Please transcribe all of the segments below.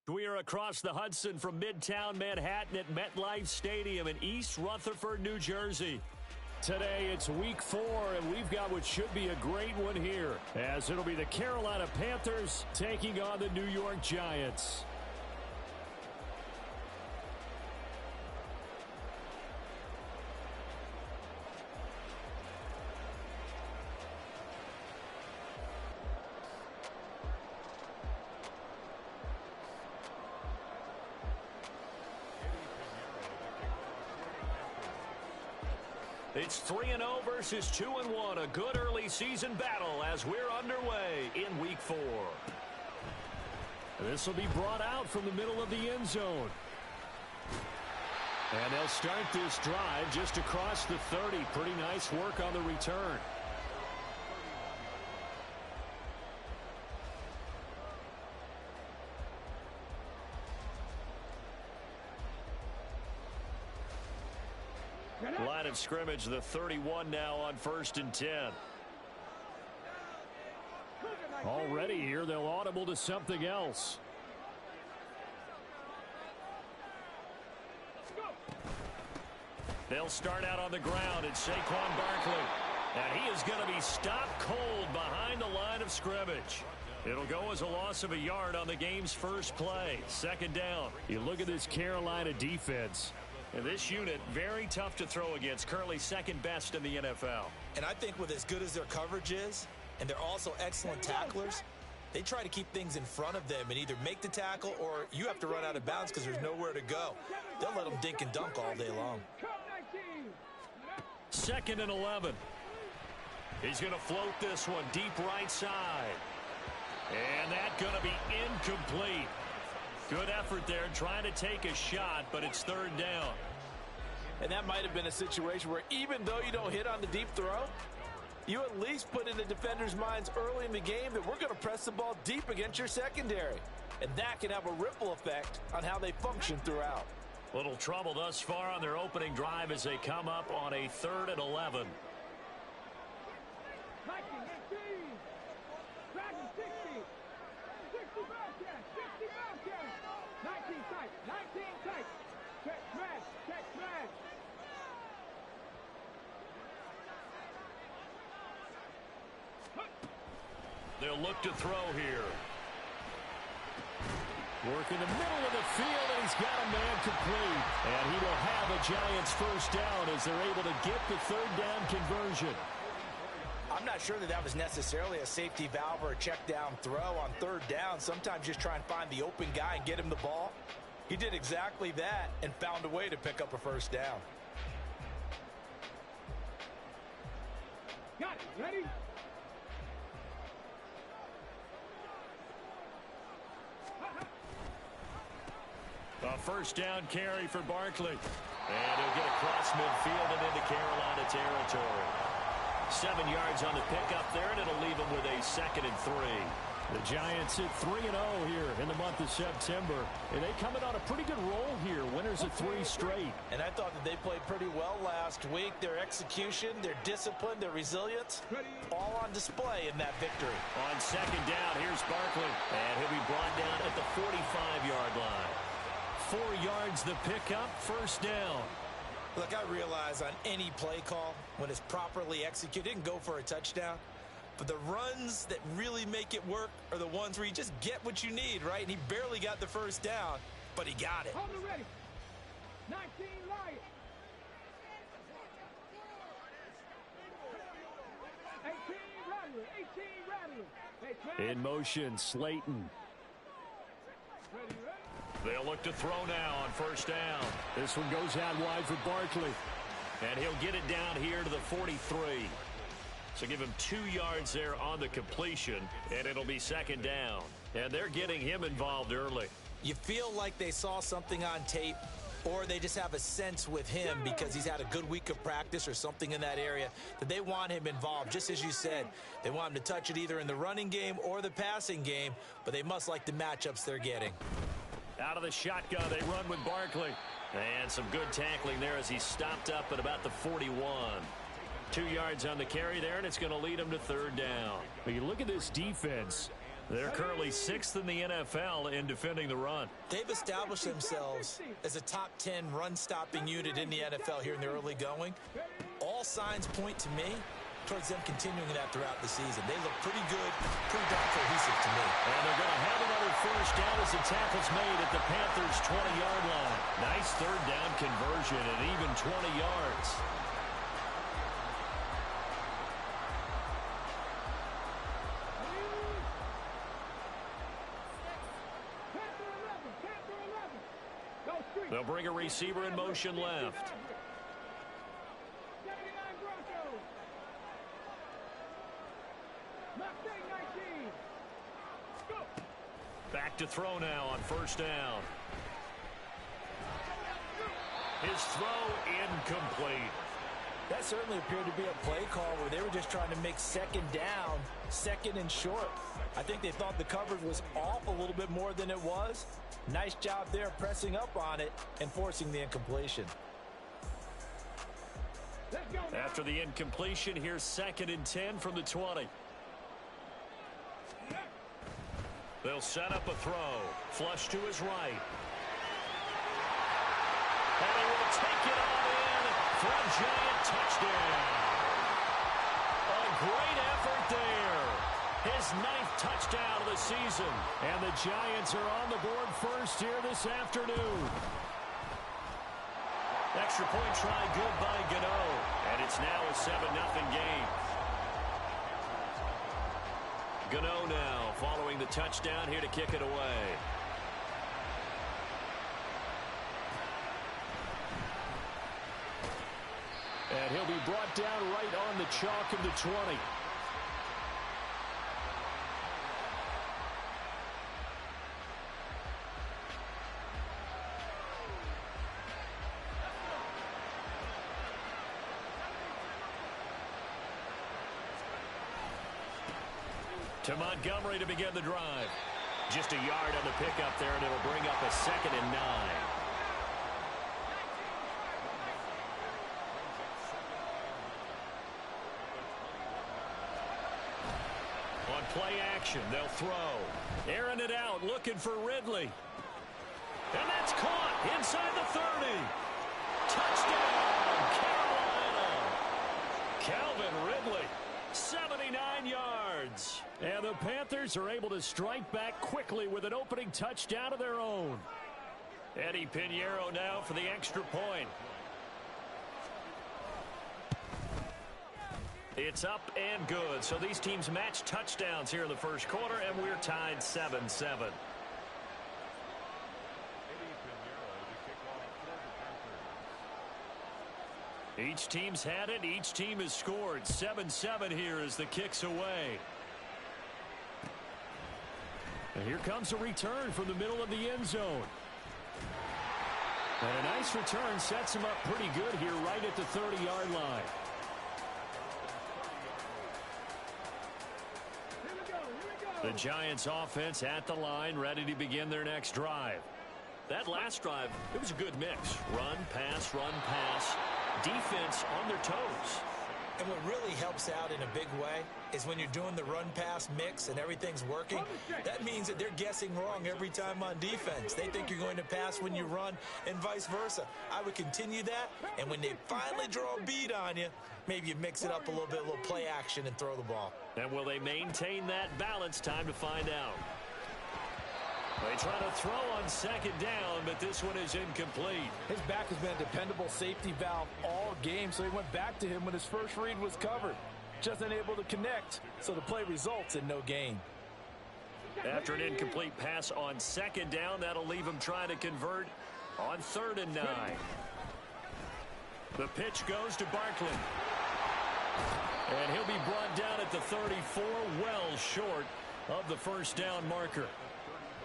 We are across the Hudson from Midtown Manhattan at MetLife Stadium in East Rutherford, New Jersey. Today it's week 4, and we've got what should be a great one here, as it'll be the Carolina Panthers taking on the New York Giants. It's 3-0 versus 2-1, a good early season battle as we're underway in week 4. This will be brought out from the middle of the end zone. And they'll start this drive just across the 30. Pretty nice work on the return. Line of scrimmage, the 31 now on 1st and 10. Already here, they'll audible to something else. They'll start out on the ground. It's Saquon Barkley. And he is going to be stopped cold behind the line of scrimmage. It'll go as a loss of a yard on the game's first play. 2nd down. You look at this Carolina defense. And this unit, very tough to throw against, currently 2nd best in the NFL. And I think with as good as their coverage is, and they're also excellent tacklers, they try to keep things in front of them and either make the tackle or you have to run out of bounds because there's nowhere to go. They'll let them dink and dunk all day long. 2nd and 11. He's going to float this one deep right side. And that's going to be incomplete. Good effort there, trying to take a shot, but it's 3rd down. And that might have been a situation where even though you don't hit on the deep throw, you at least put in the defender's minds early in the game that we're going to press the ball deep against your secondary. And that can have a ripple effect on how they function throughout. Little trouble thus far on their opening drive as they come up on a 3rd and 11. They'll look to throw here. Work in the middle of the field, and he's got a man complete. And he will have a Giants 1st down as they're able to get the 3rd down conversion. I'm not sure that was necessarily a safety valve or a check down throw on 3rd down. Sometimes just try and find the open guy and get him the ball. He did exactly that and found a way to pick up a 1st down. Got it. Ready? A 1st down carry for Barkley. And he'll get across midfield and into Carolina territory. 7 yards on the pickup there, and it'll leave him with a 2nd and 3. The Giants at 3-0 here in the month of September. And they come in on a pretty good roll here. Winners of 3 straight. And I thought that they played pretty well last week. Their execution, their discipline, their resilience, all on display in that victory. On 2nd down, here's Barkley. And he'll be brought down at the 45-yard line. 4 yards the pickup, 1st down. Look, I realize on any play call, when it's properly executed, it can go for a touchdown. But the runs that really make it work are the ones where you just get what you need, right? And he barely got the 1st down, but he got it. Hold it ready. 19 Lions. 18 Rattler. 18 Rattler. In motion, Slayton. Ready, ready. They'll look to throw now on 1st down. This one goes out wide for Barkley. And he'll get it down here to the 43. So give him 2 yards there on the completion, and it'll be 2nd down. And they're getting him involved early. You feel like they saw something on tape, or they just have a sense with him because he's had a good week of practice or something in that area that they want him involved. Just as you said, they want him to touch it either in the running game or the passing game, but they must like the matchups they're getting. Out of the shotgun, they run with Barkley. And some good tackling there as he stopped up at about the 41. 2 yards on the carry there, and it's going to lead him to 3rd down. But you look at this defense. They're currently 6th in the NFL in defending the run. They've established themselves as a top 10 run-stopping unit in the NFL here in the early going. All signs point to me towards them continuing that throughout the season. They look pretty good, pretty darn cohesive to me. And they're going to have another first down as the tackle's made at the Panthers' 20-yard line. Nice third down conversion and even 20 yards. They'll bring a receiver in motion left. Back to throw now on first down. His throw incomplete. That certainly appeared to be a play call where they were just trying to make second down, second and short. I think they thought the coverage was off a little bit more than it was. Nice job there pressing up on it and forcing the incompletion. After the incompletion, here's 2nd and 10 from the 20. They'll set up a throw. Flush to his right. And he will take it on in for a giant touchdown. A great effort there. His 9th touchdown of the season. And the Giants are on the board first here this afternoon. Extra point try good by Gano. And it's now a 7-0 game. Gano now following the touchdown here to kick it away. And he'll be brought down right on the chalk of the 20. To Montgomery to begin the drive. Just a yard on the pickup there, and it'll bring up a 2nd and 9. On play action, they'll throw. Airing it out, looking for Ridley. And that's caught inside the 30. Touchdown, Carolina. Calvin Ridley, 79 yards. And the Panthers are able to strike back quickly with an opening touchdown of their own. Eddie Pinheiro now for the extra point. It's up and good. So these teams match touchdowns here in the first quarter, and we're tied 7-7. Each team's had it. Each team has scored. 7-7 here as the kick's away. And here comes a return from the middle of the end zone. And a nice return sets him up pretty good here right at the 30-yard line. The Giants offense at the line, ready to begin their next drive. That last drive, it was a good mix. Run, pass, defense on their toes. And what really helps out in a big way is when you're doing the run-pass mix and everything's working, that means that they're guessing wrong every time on defense. They think you're going to pass when you run and vice versa. I would continue that, and when they finally draw a bead on you, maybe you mix it up a little bit, a little play action, and throw the ball. And will they maintain that balance? Time to find out. They try to throw on second down, but this one is incomplete. His back has been a dependable safety valve all game, so he went back to him when his first read was covered. Just unable to connect, so the play results in no gain. After an incomplete pass on second down, that'll leave him trying to convert on 3rd and 9. The pitch goes to Barkley. And he'll be brought down at the 34, well short of the first down marker.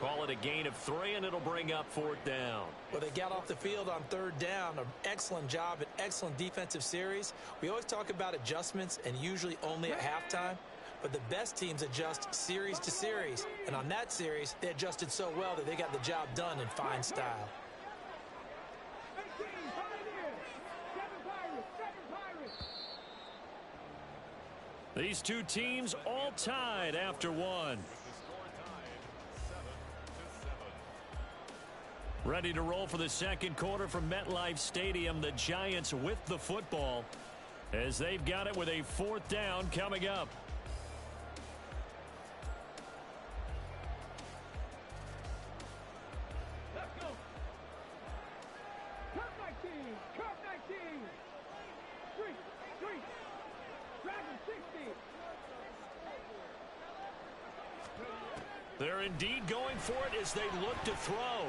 Call it a gain of 3, and it'll bring up 4th down. Well, they got off the field on 3rd down. An excellent job, an excellent defensive series. We always talk about adjustments, and usually only at halftime. But the best teams adjust series to series. And on that series, they adjusted so well that they got the job done in fine style. These two teams all tied after one. Ready to roll for the second quarter from MetLife Stadium. The Giants with the football as they've got it with a 4th down coming up. Let's go. Cut 19. Cut 19. 3. Dragon 60. They're indeed going for it as they look to throw.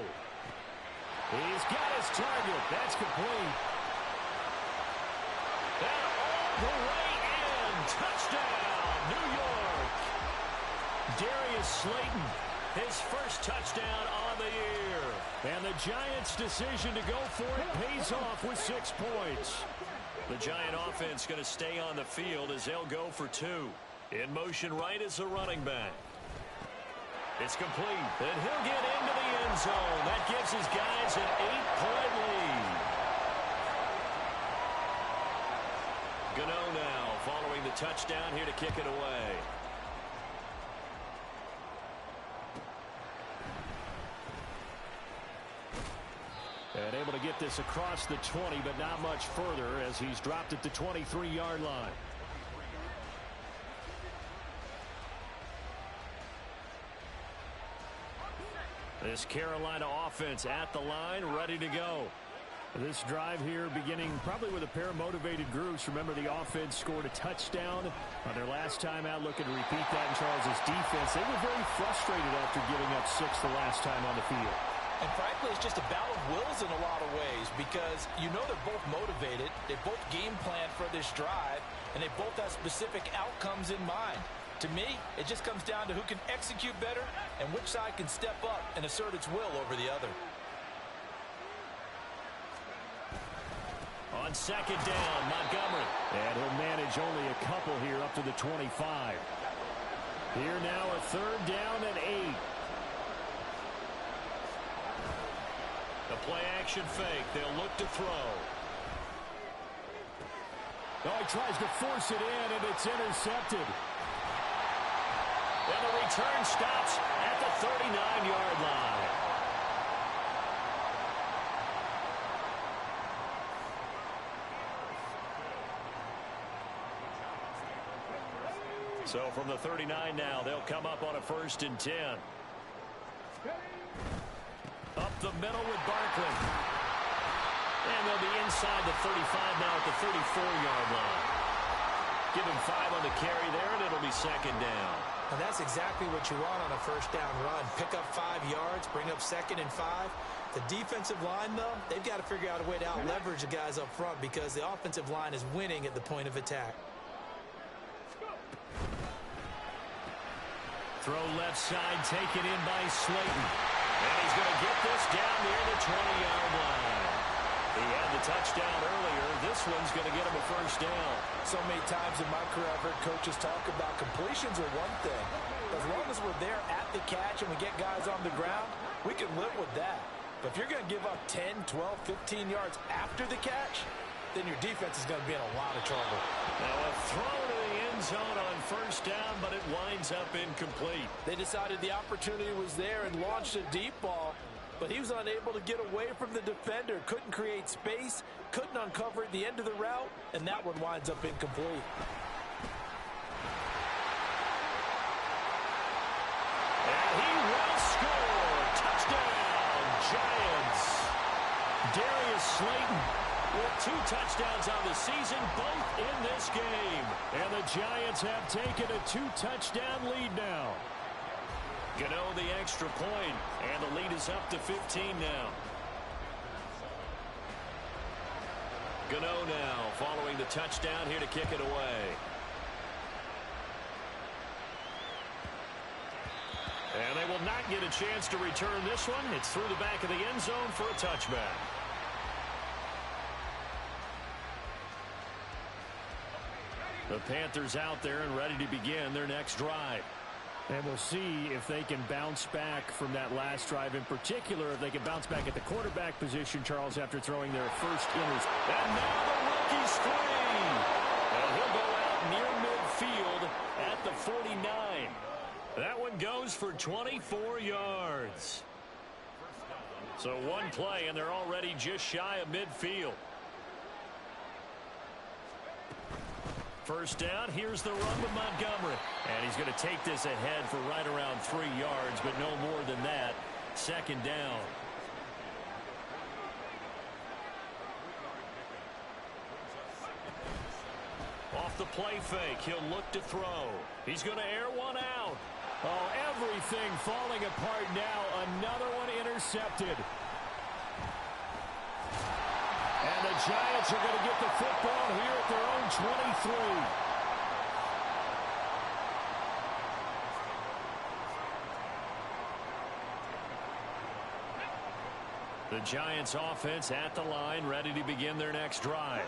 He's got his target. That's complete. And all the way in. Touchdown, New York. Darius Slayton, his first touchdown on the year. And the Giants' decision to go for it pays off with 6 points. The Giant offense going to stay on the field as they'll go for 2. In motion right is the running back. It's complete, and he'll get into the end zone. That gives his guys an 8-point lead. Gano now following the touchdown here to kick it away. And able to get this across the 20, but not much further as he's dropped it to 23-yard line. This Carolina offense at the line, ready to go. This drive here beginning probably with a pair of motivated groups. Remember, the offense scored a touchdown on their last time out. Looking to repeat that in Charles' defense. They were very frustrated after giving up 6 the last time on the field. And frankly, it's just a battle of wills in a lot of ways because you know they're both motivated. They both game plan for this drive, and they both have specific outcomes in mind. To me, it just comes down to who can execute better and which side can step up and assert its will over the other. On second down, Montgomery. And he'll manage only a couple here up to the 25. Here now a 3rd down and 8. The play-action fake. They'll look to throw. Oh, he tries to force it in, and it's intercepted. And the return stops at the 39-yard line. So from the 39 now, they'll come up on a 1st and 10. Up the middle with Barkley. And they'll be inside the 35 now at the 34-yard line. Give him 5 on the carry there, and it'll be 2nd down. And that's exactly what you want on a 1st down run. Pick up 5 yards, bring up 2nd and 5. The defensive line, though, they've got to figure out a way to out-leverage the guys up front because the offensive line is winning at the point of attack. Throw left side, taken in by Slayton. And he's going to get this down near the 20-yard line. He had the touchdown earlier. This one's going to get him a 1st down. So many times in my career, I've heard coaches talk about completions are one thing. As long as we're there at the catch and we get guys on the ground, we can live with that. But if you're going to give up 10, 12, 15 yards after the catch, then your defense is going to be in a lot of trouble. Now a throw to the end zone on 1st down, but it winds up incomplete. They decided the opportunity was there and launched a deep ball, but he was unable to get away from the defender. Couldn't create space, couldn't uncover at the end of the route, and that one winds up incomplete. And he will score. Touchdown, Giants. Darius Slayton with 2 touchdowns on the season, both in this game. And the Giants have taken a 2-touchdown lead now. Gano the extra point, and the lead is up to 15 now. Gano now following the touchdown here to kick it away. And they will not get a chance to return this one. It's through the back of the end zone for a touchback. The Panthers out there and ready to begin their next drive. And we'll see if they can bounce back from that last drive. In particular, if they can bounce back at the quarterback position, Charles, after throwing their first interception. And now the rookie's free. And he'll go out near midfield at the 49. That one goes for 24 yards. So one play, and they're already just shy of midfield. First down, here's the run with Montgomery. And he's going to take this ahead for right around 3 yards, but no more than that. Second down. Off the play fake, he'll look to throw. He's going to air one out. Oh, everything falling apart now. Another one intercepted. And the Giants are going to get the football here at their own 23. The Giants offense at the line, ready to begin their next drive.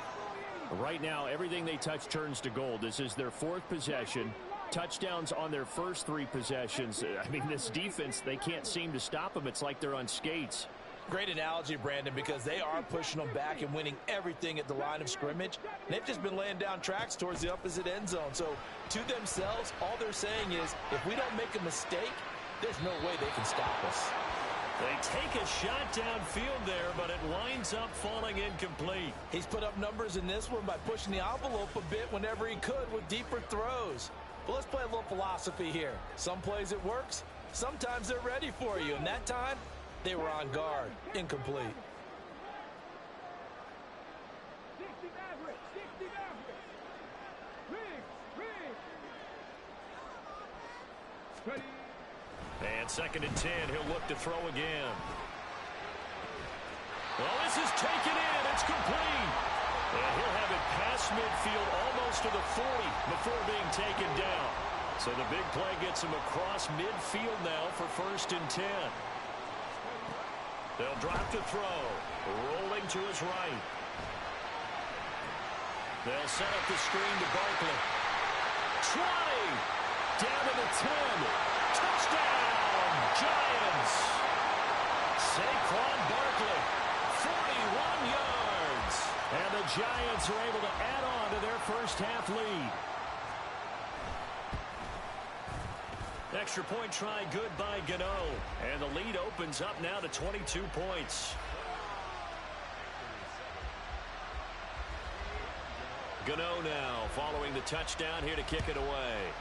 Right now, everything they touch turns to gold. This is their 4th possession. Touchdowns on their first 3 possessions. I mean, this defense, they can't seem to stop them. It's like they're on skates. Great analogy, Brandon, because they are pushing them back and winning everything at the line of scrimmage. And they've just been laying down tracks towards the opposite end zone. So to themselves, all they're saying is, if we don't make a mistake, there's no way they can stop us. They take a shot downfield there, but it winds up falling incomplete. He's put up numbers in this one by pushing the envelope a bit whenever he could with deeper throws. But let's play a little philosophy here. Some plays it works, sometimes they're ready for you. And that time, they were on guard. Incomplete. 60 Maverick. 60 Maverick. Rig. Ready. And 2nd and 10, he'll look to throw again. Well, this is taken in. It's complete. And he'll have it past midfield almost to the 40 before being taken down. So the big play gets him across midfield now for 1st and 10. They'll drop to throw. Rolling to his right. They'll set up the screen to Barkley. 20. Down to the 10. Touchdown, Giants. Saquon Barkley, 41 yards. And the Giants are able to add on to their first half lead. Extra point try good by Gano. And the lead opens up now to 22 points. Gano now following the touchdown here to kick it away.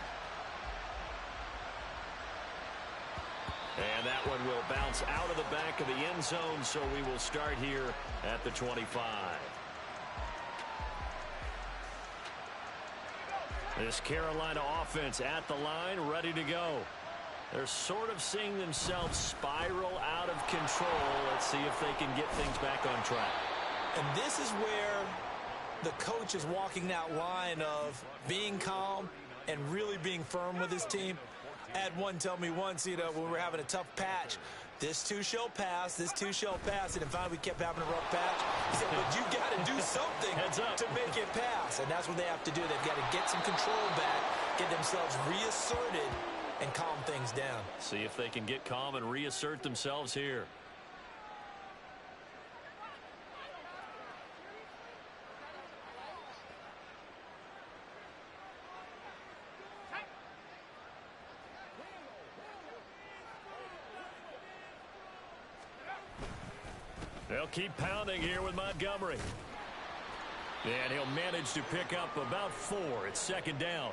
And that one will bounce out of the back of the end zone, so we will start here at the 25. This Carolina offense at the line, ready to go. They're sort of seeing themselves spiral out of control. Let's see if they can get things back on track. And this is where the coach is walking that line of being calm and really being firm with his team. I had one tell me once, when we were having a tough patch, this too shall pass, this too shall pass, and then finally we kept having a rough patch. He said, but you got to do something to make it pass, and that's what they have to do. They've got to get some control back, get themselves reasserted, and calm things down. See if they can get calm and reassert themselves here. They'll keep pounding here with Montgomery. And he'll manage to pick up about 4. It's 2nd down.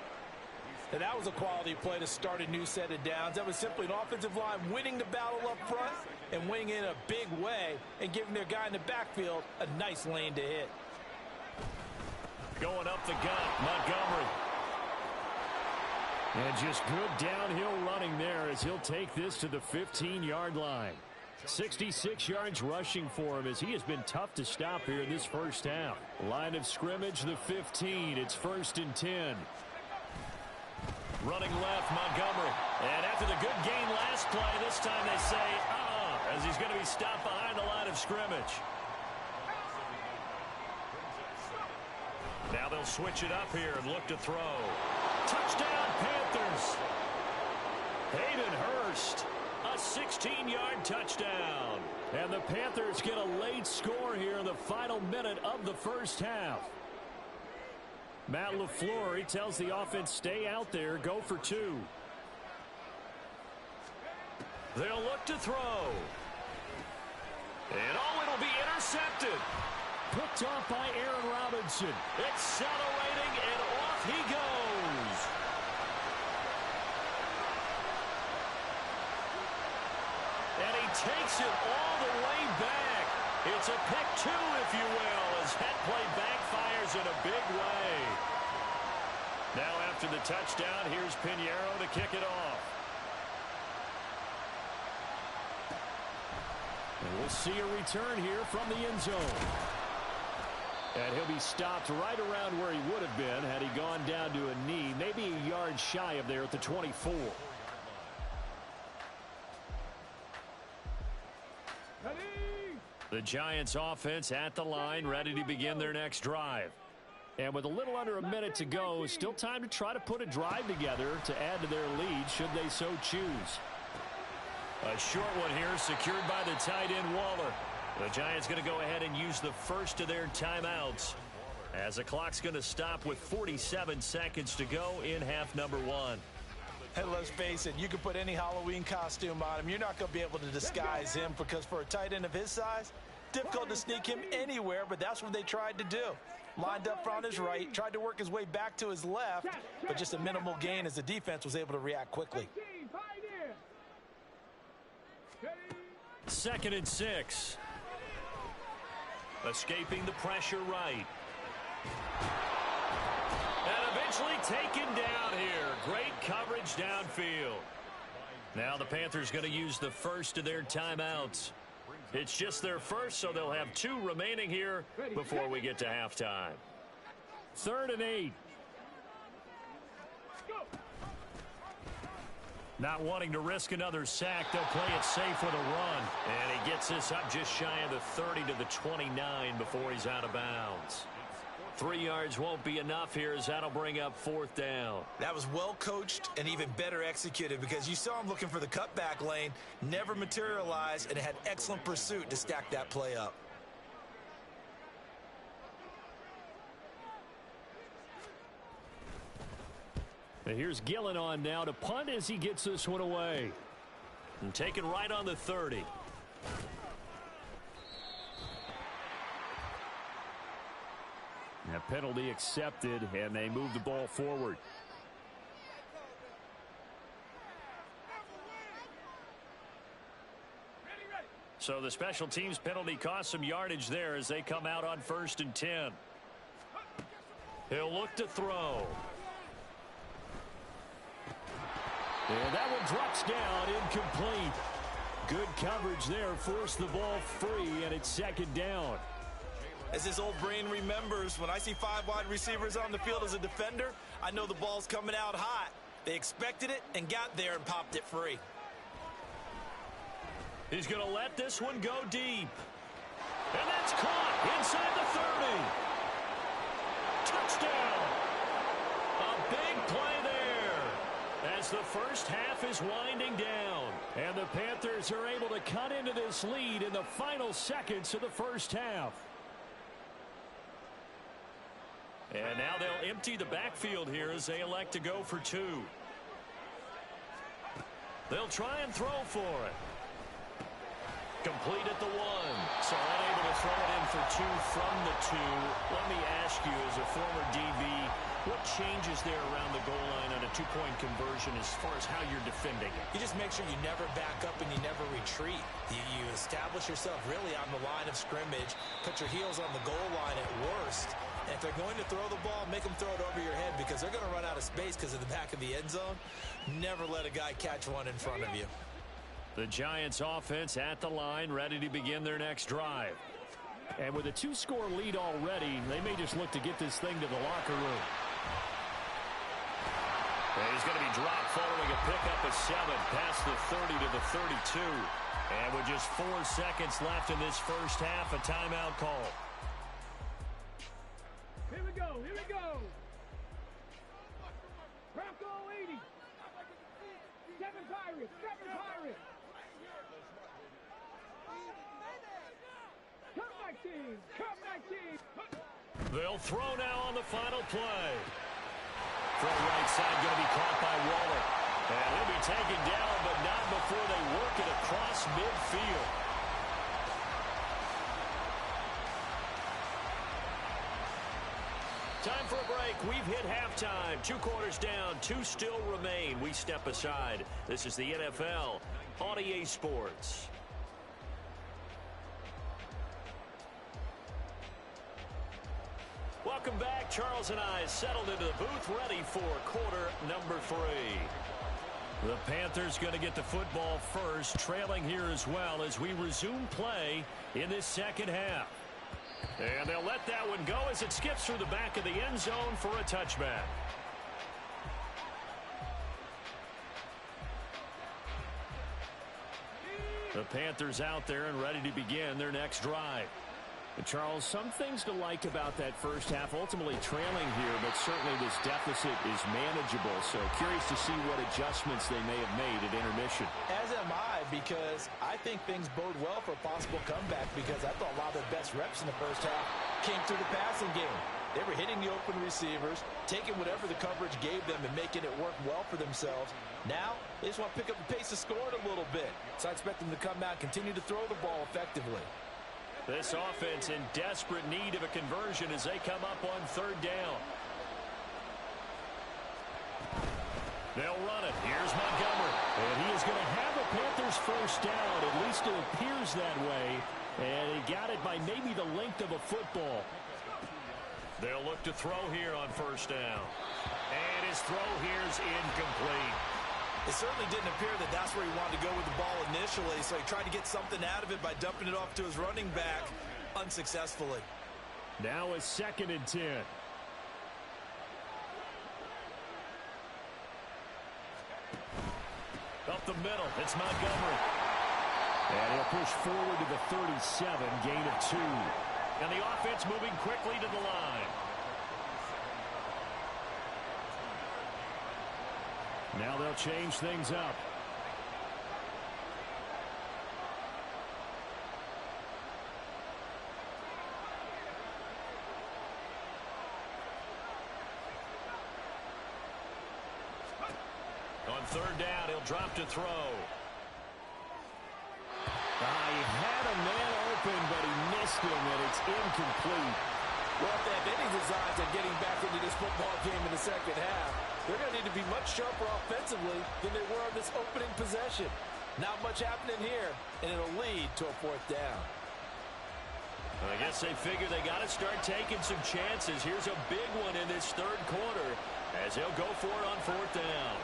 And that was a quality play to start a new set of downs. That was simply an offensive line winning the battle up front and winning in a big way and giving their guy in the backfield a nice lane to hit. Going up the gut, Montgomery. And just good downhill running there as he'll take this to the 15-yard line. 66 yards rushing for him as he has been tough to stop here in this first half. Line of scrimmage, the 15. It's 1st and 10. Running left, Montgomery. And after the good gain last play, this time they say, as he's going to be stopped behind the line of scrimmage. Now they'll switch it up here and look to throw. Touchdown, Panthers. Hayden Hurst. A 16-yard touchdown. And the Panthers get a late score here in the final minute of the first half. Matt LaFleur, he tells the offense, stay out there, go for 2. They'll look to throw. intercepted. Picked off by Aaron Robinson. Accelerating, and off he goes. And he takes it all the way back. It's a pick two, if you will, as that play backfires in a big way. Now after the touchdown, here's Pinheiro to kick it off. And we'll see a return here from the end zone. And he'll be stopped right around where he would have been had he gone down to a knee, maybe a yard shy of there at the 24. The Giants offense at the line, ready to begin their next drive. And with a little under a minute to go, still time to try to put a drive together to add to their lead should they so choose. A short one here secured by the tight end Waller. The Giants going to go ahead and use the first of their timeouts as the clock's going to stop with 47 seconds to go in half number one. Hey, let's face it, you can put any Halloween costume on him. You're not going to be able to disguise him because for a tight end of his size, difficult to sneak him anywhere, but that's what they tried to do. Lined up on his right, tried to work his way back to his left, but just a minimal gain as the defense was able to react quickly. 2nd and 6. Escaping the pressure right. And eventually taken down here. Great coverage downfield. Now the Panthers going to use the first of their timeouts. It's just their first, so they'll have 2 remaining here before we get to halftime. 3rd and 8. Not wanting to risk another sack, they'll play it safe with a run. And he gets this up just shy of the 30 to the 29 before he's out of bounds. 3 yards won't be enough here as that'll bring up 4th down. That was well coached and even better executed because you saw him looking for the cutback lane, never materialized, and had excellent pursuit to stack that play up. And here's Gillen on now to punt as he gets this one away. And taken right on the 30. That penalty accepted, and they move the ball forward. So the special teams penalty cost some yardage there as they come out on 1st and 10. He'll look to throw. And that one drops down, incomplete. Good coverage there, forced the ball free, and it's 2nd down. As his old brain remembers, when I see 5 wide receivers on the field as a defender, I know the ball's coming out hot. They expected it and got there and popped it free. He's going to let this one go deep. And that's caught inside the 30. Touchdown. A big play there as the first half is winding down. And the Panthers are able to cut into this lead in the final seconds of the first half. And now they'll empty the backfield here as they elect to go for 2. They'll try and throw for it. Complete at the 1. So unable to throw it in for 2 from the 2. Let me ask you, as a former DB, what changes there around the goal line on a 2-point conversion as far as how you're defending it? You just make sure you never back up and you never retreat. You establish yourself really on the line of scrimmage, put your heels on the goal line at worst. And if they're going to throw the ball, make them throw it over your head because they're going to run out of space because of the back of the end zone. Never let a guy catch one in front of you. The Giants offense at the line, ready to begin their next drive. And with a 2-score lead already, they may just look to get this thing to the locker room. And he's going to be dropped following a pickup of 7 past the 30 to the 32. And with just 4 seconds left in this first half, a timeout call. Here we go, here we go. Bronco 80. 7 Pirates, 7 Pirates. Come back team, come back team. They'll throw now on the final play. From right side, going to be caught by Waller. And he'll be taken down, but not before they work it across midfield. Time for a break. We've hit halftime. 2 quarters down. 2 still remain. We step aside. This is the NFL on EA Sports. Welcome back. Charles and I settled into the booth, ready for quarter number 3. The Panthers going to get the football first, trailing here as well as we resume play in this second half. And they'll let that one go as it skips through the back of the end zone for a touchback. The Panthers out there and ready to begin their next drive. And Charles, some things to like about that first half. Ultimately trailing here, but certainly this deficit is manageable. So curious to see what adjustments they may have made at intermission. As am I, because I think things bode well for a possible comeback, because I thought a lot of their best reps in the first half came through the passing game. They were hitting the open receivers, taking whatever the coverage gave them and making it work well for themselves. Now, they just want to pick up the pace of scoring a little bit. So I expect them to come out and continue to throw the ball effectively. This offense in desperate need of a conversion as they come up on 3rd down. They'll run it. Here's Montgomery. And he is going to have a Panthers first down. At least it appears that way. And he got it by maybe the length of a football. They'll look to throw here on 1st down. And his throw here is incomplete. It certainly didn't appear that that's where he wanted to go with the ball initially, so he tried to get something out of it by dumping it off to his running back unsuccessfully. Now a 2nd and 10. Up the middle, it's Montgomery. And he'll push forward to the 37, gain of 2. And the offense moving quickly to the line. Now they'll change things up. On 3rd down, he'll drop to throw. He had a man open, but he missed him, and it's incomplete. Well, if they have any designs on getting back into this football game in the second half, they're going to need to be much sharper offensively than they were on this opening possession. Not much happening here, and it'll lead to a 4th down. I guess they figure they got to start taking some chances. Here's a big one in this 3rd quarter as they'll go for it on 4th down.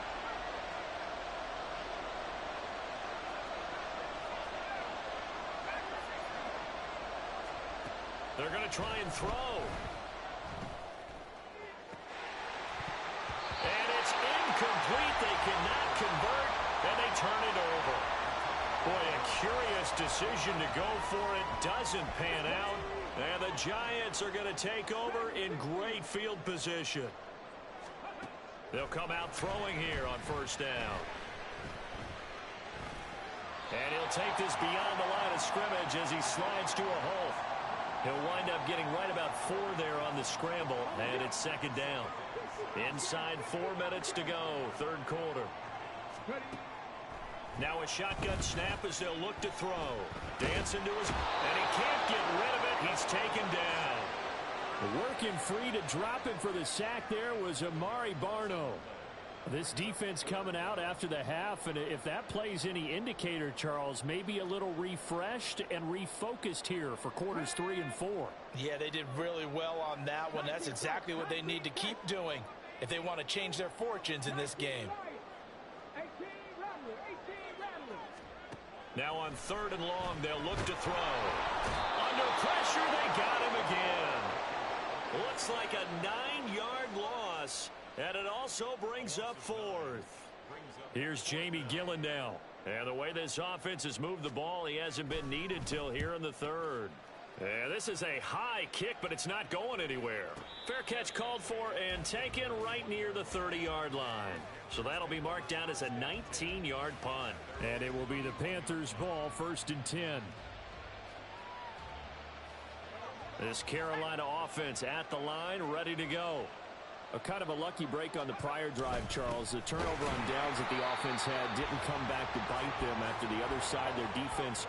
They're going to try and throw. And it's incomplete. They cannot convert, and they turn it over. Boy, a curious decision to go for it. Doesn't pan out. And the Giants are going to take over in great field position. They'll come out throwing here on 1st down. And he'll take this beyond the line of scrimmage as he slides to a halt. He'll wind up getting right about 4 there on the scramble, and it's 2nd down. Inside 4 minutes to go, 3rd quarter. Now a shotgun snap as they'll look to throw. Dancing to his, and he can't get rid of it. He's taken down. Working free to drop him for the sack there was Amari Barno. This defense coming out after the half, and if that plays any indicator, Charles, maybe a little refreshed and refocused here for quarters 3 and 4. Yeah, they did really well on that one. That's exactly what they need to keep doing if they want to change their fortunes in this game. 18 Rattler, 18 Rattler. Now on 3rd and long, they'll look to throw. Under pressure, they got him again. Looks like a 9-yard loss. And it also brings up 4th. Here's Jamie Gillen now. And the way this offense has moved the ball, he hasn't been needed till here in the 3rd. And this is a high kick, but it's not going anywhere. Fair catch called for and taken right near the 30-yard line. So that'll be marked down as a 19-yard punt. And it will be the Panthers' ball, 1st and 10. This Carolina offense at the line, ready to go. A kind of a lucky break on the prior drive, Charles. The turnover on downs that the offense had didn't come back to bite them after the other side. Their defense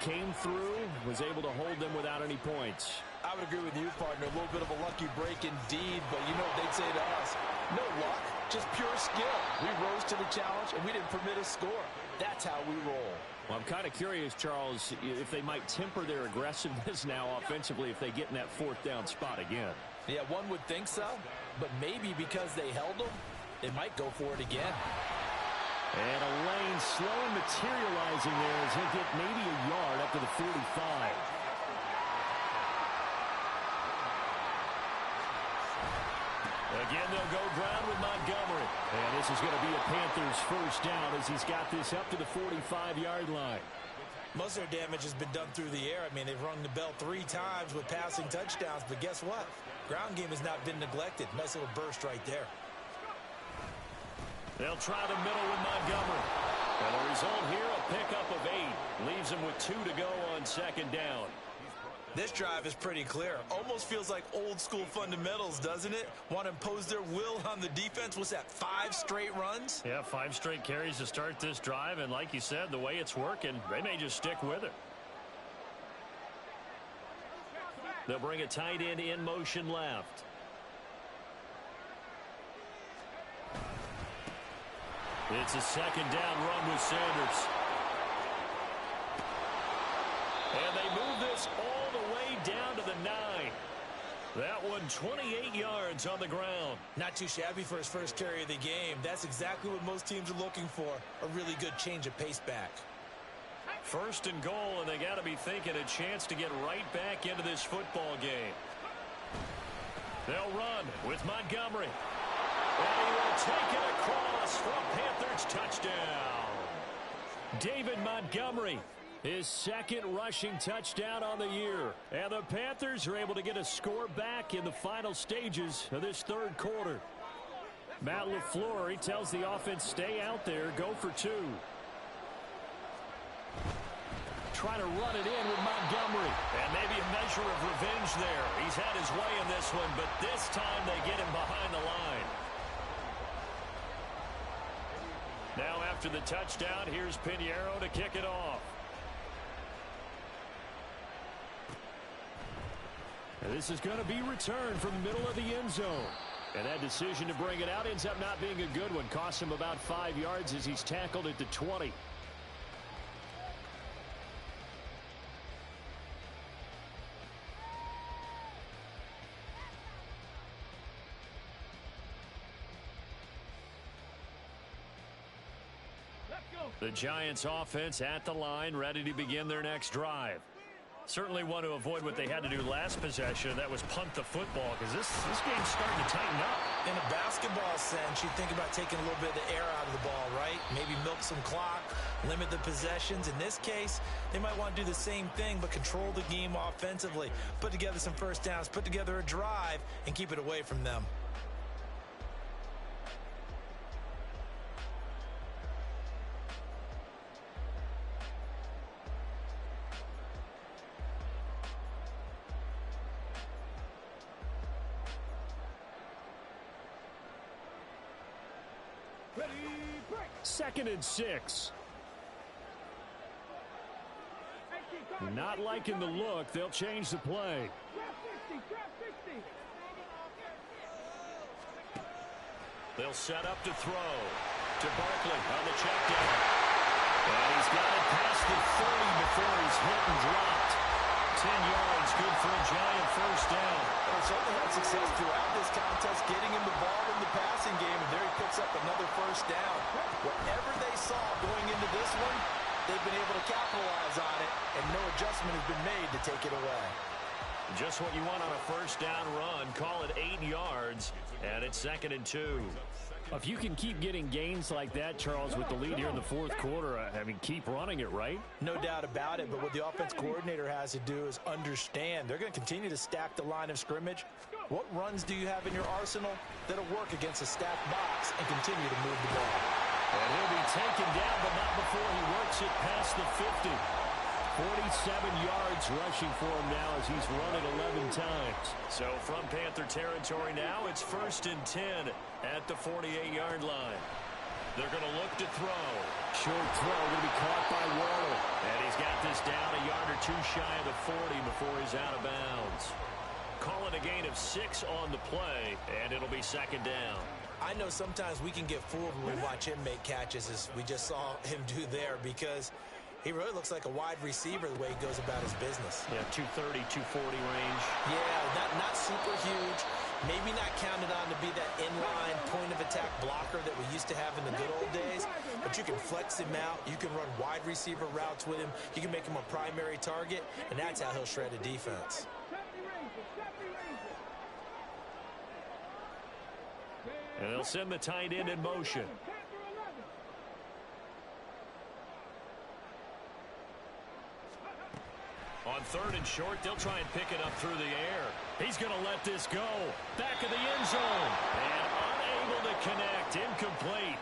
came through, was able to hold them without any points. I would agree with you, partner. A little bit of a lucky break indeed, but you know what they'd say to us? No luck, just pure skill. We rose to the challenge, and we didn't permit a score. That's how we roll. Well, I'm kind of curious, Charles, if they might temper their aggressiveness now offensively if they get in that fourth down spot again. Yeah, one would think so, but maybe because they held them, they might go for it again. And a lane slow materializing there as he'll get maybe a yard up to the 45. Again, they'll go ground with Montgomery. And this is going to be a Panthers first down as he's got this up to the 45-yard line. Most of their damage has been done through the air. I mean, they've rung the bell 3 times with passing touchdowns, but guess what? Ground game has not been neglected. Nice little burst right there. They'll try the middle with Montgomery. And the result here, a pickup of 8. Leaves them with 2 to go on second down. This drive is pretty clear. Almost feels like old school fundamentals, doesn't it? Want to impose their will on the defense. What's that, 5 straight runs? Yeah, 5 straight carries to start this drive. And like you said, the way it's working, they may just stick with it. They'll bring a tight end in motion left. It's a second down run with Sanders. And they move this all the way down to the 9. That one 28 yards on the ground. Not too shabby for his first carry of the game. That's exactly what most teams are looking for. A really good change of pace back. First and goal, and they got to be thinking a chance to get right back into this football game. They'll run with Montgomery. And he will take it across for a Panthers touchdown. David Montgomery, his second rushing touchdown on the year. And the Panthers are able to get a score back in the final stages of this third quarter. Matt LaFleur, he tells the offense, stay out there, go for 2. Try to run it in with Montgomery. And maybe a measure of revenge there. He's had his way in this one, but this time they get him behind the line. Now after the touchdown, here's Pinheiro to kick it off. And this is going to be returned from the middle of the end zone. And that decision to bring it out ends up not being a good one. Costs him about 5 yards as he's tackled at the 20. The Giants offense at the line, ready to begin their next drive. Certainly want to avoid what they had to do last possession. That was punt the football, because this game's starting to tighten up. In a basketball sense, you think about taking a little bit of the air out of the ball, right? Maybe milk some clock, limit the possessions. In this case, they might want to do the same thing, but control the game offensively. Put together some first downs, put together a drive, and keep it away from them. Second and 6. Not liking the look. They'll change the play. They'll set up to throw to Barkley on the check down. And he's got it past the 30 before he's hit and dropped. 10 yards, good for a Giant first down. Well, certainly had success throughout this contest, getting him the ball in the passing game, and there he picks up another first down. Whatever they saw going into this one, they've been able to capitalize on it, and no adjustment has been made to take it away. Just what you want on a first down run. Call it 8 yards, and it's second and 2. If you can keep getting gains like that, Charles, with the lead here in the fourth quarter, I mean, keep running it, right? No doubt about it, but what the offense coordinator has to do is understand. They're going to continue to stack the line of scrimmage. What runs do you have in your arsenal that'll work against a stacked box and continue to move the ball? And he'll be taken down, but not before he works it past the 50. 47 yards rushing for him now as he's run it 11 times. So from Panther territory now, it's first and 10 at the 48-yard line. They're going to look to throw. Short throw going to be caught by Waddle. And he's got this down a yard or two shy of the 40 before he's out of bounds. Call it a gain of 6 on the play, and it'll be second down. I know sometimes we can get fooled when we watch him make catches, as we just saw him do there, because he really looks like a wide receiver the way he goes about his business. Yeah, 230, 240 range. Yeah, not super huge. Maybe not counted on to be that inline point-of-attack blocker that we used to have in the good old days. But you can flex him out. You can run wide receiver routes with him. You can make him a primary target, and that's how he'll shred a defense. And they'll send the tight end in motion. On third and short, they'll try and pick it up through the air. He's going to let this go. Back of the end zone. And unable to connect. Incomplete.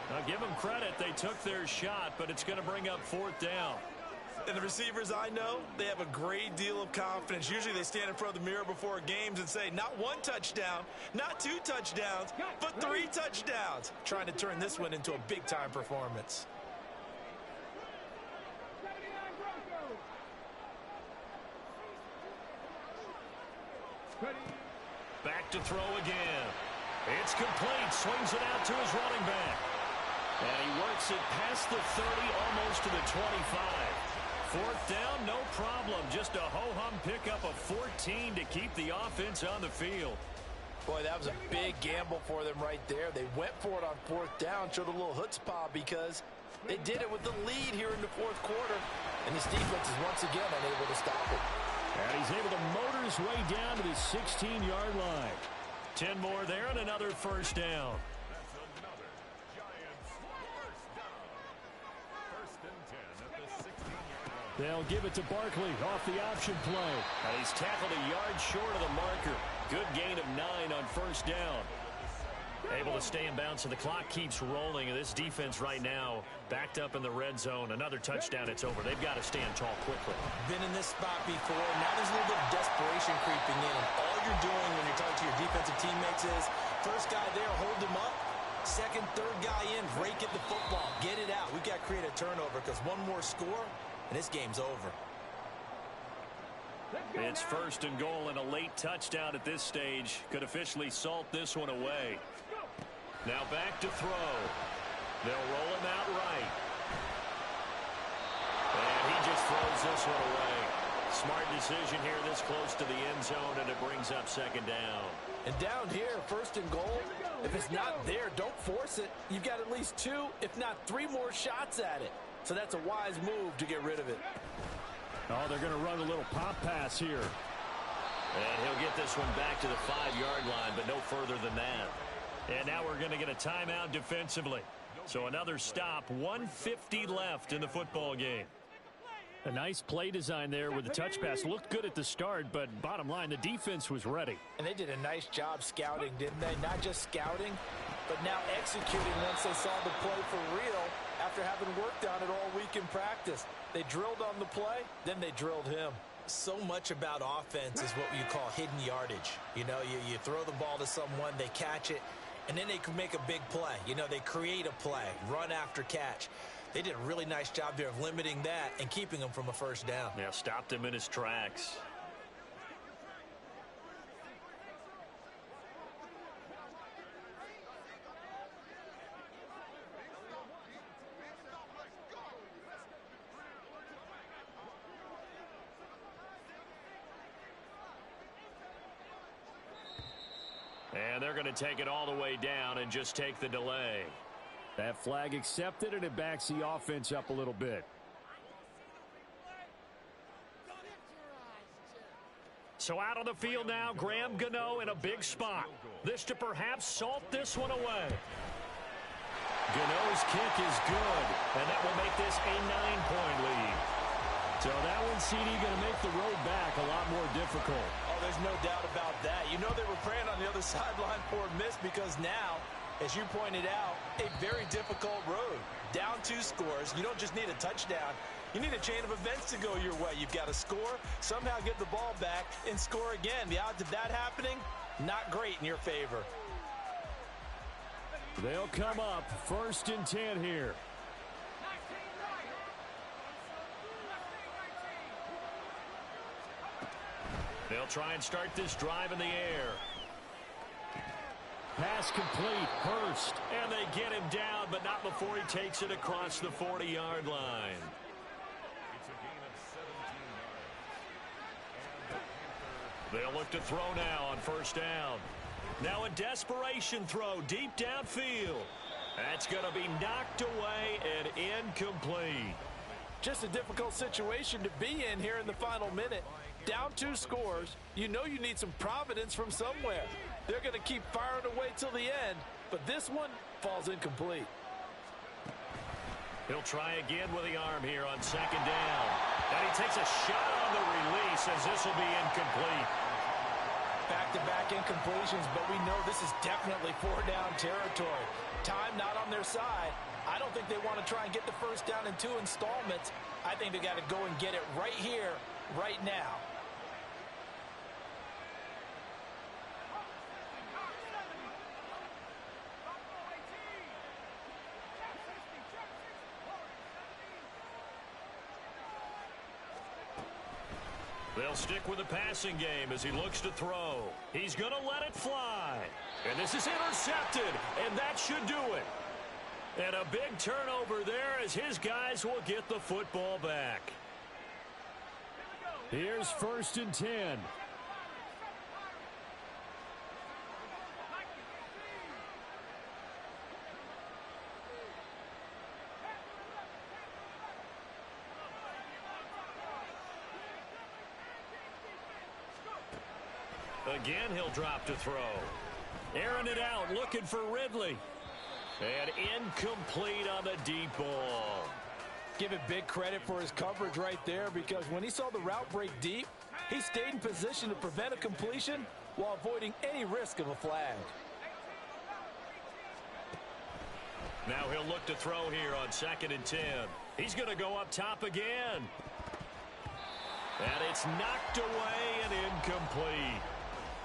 Now, give them credit. They took their shot, but it's going to bring up fourth down. And the receivers I know, they have a great deal of confidence. Usually they stand in front of the mirror before games and say, not 1 touchdown, not 2 touchdowns, but 3 touchdowns. Trying to turn this one into a big-time performance. Back to throw again. It's complete. Swings it out to his running back. And he works it past the 30, almost to the 25. Fourth down, no problem. Just a ho-hum pickup of 14 to keep the offense on the field. Boy, that was a big gamble for them right there. They went for it on fourth down, showed a little chutzpah because they did it with the lead here in the fourth quarter. And this defense is once again unable to stop it. And he's able to motor his way down to the 16-yard line. 10 more there and another first down. They'll give it to Barkley off the option play. And he's tackled a yard short of the marker. Good gain of 9 on first down. Able to stay in bounds, so the clock keeps rolling. And this defense right now backed up in the red zone. Another touchdown, it's over. They've got to stand tall quickly. Been in this spot before. Now there's a little bit of desperation creeping in. All you're doing when you're talking to your defensive teammates is first guy there, hold him up. Second, third guy in, rake at the football. Get it out. We've got to create a turnover because one more score, and this game's over. It's first and goal, and a late touchdown at this stage could officially salt this one away. Now back to throw. They'll roll him out right. And he just throws this one away. Smart decision here this close to the end zone, and it brings up second down. And down here, first and goal, if it's not there, don't force it. You've got at least 2, if not 3 more shots at it. So that's a wise move to get rid of it. Oh, they're going to run a little pop pass here. And he'll get this one back to the 5-yard line, but no further than that. And now we're going to get a timeout defensively. So another stop, 1:50 left in the football game. A nice play design there with the touch pass. Looked good at the start, but bottom line, the defense was ready. And they did a nice job scouting, didn't they? Not just scouting, but now executing once they saw the play for real after having worked on it all week in practice. They drilled on the play, then they drilled him. So much about offense is what you call hidden yardage. You know, you throw the ball to someone, they catch it, and then they can make a big play. You know, they create a play, run after catch. They did a really nice job there of limiting that and keeping him from a first down. Yeah, stopped him in his tracks. And they're going to take it all the way down and just take the delay. That flag accepted, and it backs the offense up a little bit. So out on the field now, Graham Gano in a big spot. This to perhaps salt this one away. Gano's kick is good, and that will make this a 9-point lead. So that one, CD, going to make the road back a lot more difficult. Oh, there's no doubt about that. You know they were praying on the other sideline for a miss because now, as you pointed out, a very difficult road. Down 2 scores. You don't just need a touchdown. You need a chain of events to go your way. You've got to score, somehow get the ball back, and score again. The odds of that happening, not great in your favor. They'll come up 1st and 10 here. They'll try and start this drive in the air. Pass complete. Hurst. And they get him down, but not before he takes it across the 40-yard line. They'll look to throw now on 1st down. Now a desperation throw deep downfield. That's going to be knocked away and incomplete. Just a difficult situation to be in here in the final minute. Down 2 scores. You know you need some providence from somewhere. They're going to keep firing away till the end, but this one falls incomplete. He'll try again with the arm here on 2nd down. And he takes a shot on the release as this will be incomplete. Back-to-back incompletions, but we know this is definitely 4-down territory. Time not on their side. I don't think they want to try and get the 1st down in 2 installments. I think they got to go and get it right here, right now. They'll stick with the passing game as he looks to throw. He's going to let it fly. And this is intercepted, and that should do it. And a big turnover there as his guys will get the football back. Here's 1st and 10. Again, he'll drop to throw. Airing it out, looking for Ridley. And incomplete on the deep ball. Give it big credit for his coverage right there, because when he saw the route break deep, he stayed in position to prevent a completion while avoiding any risk of a flag. Now he'll look to throw here on 2nd and 10. He's going to go up top again. And it's knocked away and incomplete.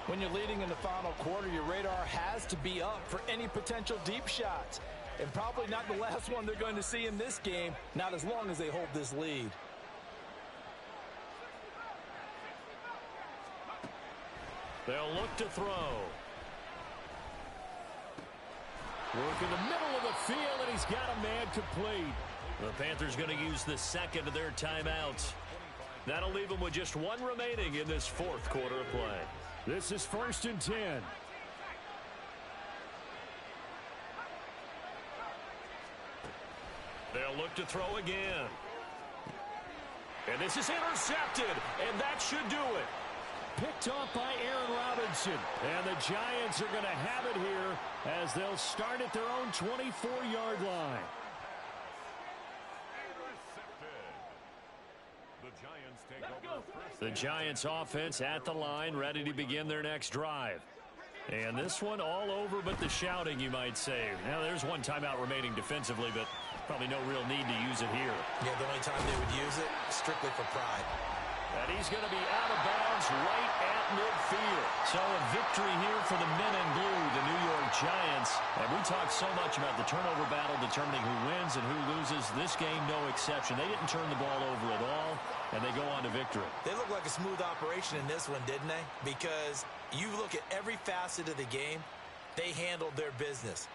When you're leading in the final quarter, your radar has to be up for any potential deep shots. And probably not the last one they're going to see in this game, not as long as they hold this lead. They'll look to throw. Work in the middle of the field, and he's got a man complete. The Panthers going to use the 2nd of their timeouts. That'll leave them with just 1 remaining in this 4th quarter of play. This is 1st and 10. They'll look to throw again. And this is intercepted, and that should do it. Picked off by Aaron Robinson. And the Giants are going to have it here as they'll start at their own 24-yard line. The Giants offense at the line, ready to begin their next drive. And this one all over but the shouting, you might say. Now, there's 1 timeout remaining defensively, but probably no real need to use it here. Yeah, the only time they would use it, strictly for pride. And he's going to be out of bounds right at midfield. So a victory here for the men in blue, the New York Giants. And we talked so much about the turnover battle determining who wins and who loses. This game, no exception. They didn't turn the ball over at all, and they go on to victory. They look like a smooth operation in this one, didn't they? Because you look at every facet of the game, they handled their business.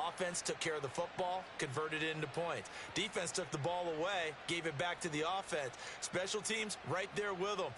Offense took care of the football, converted it into points. Defense took the ball away, gave it back to the offense. Special teams right there with them.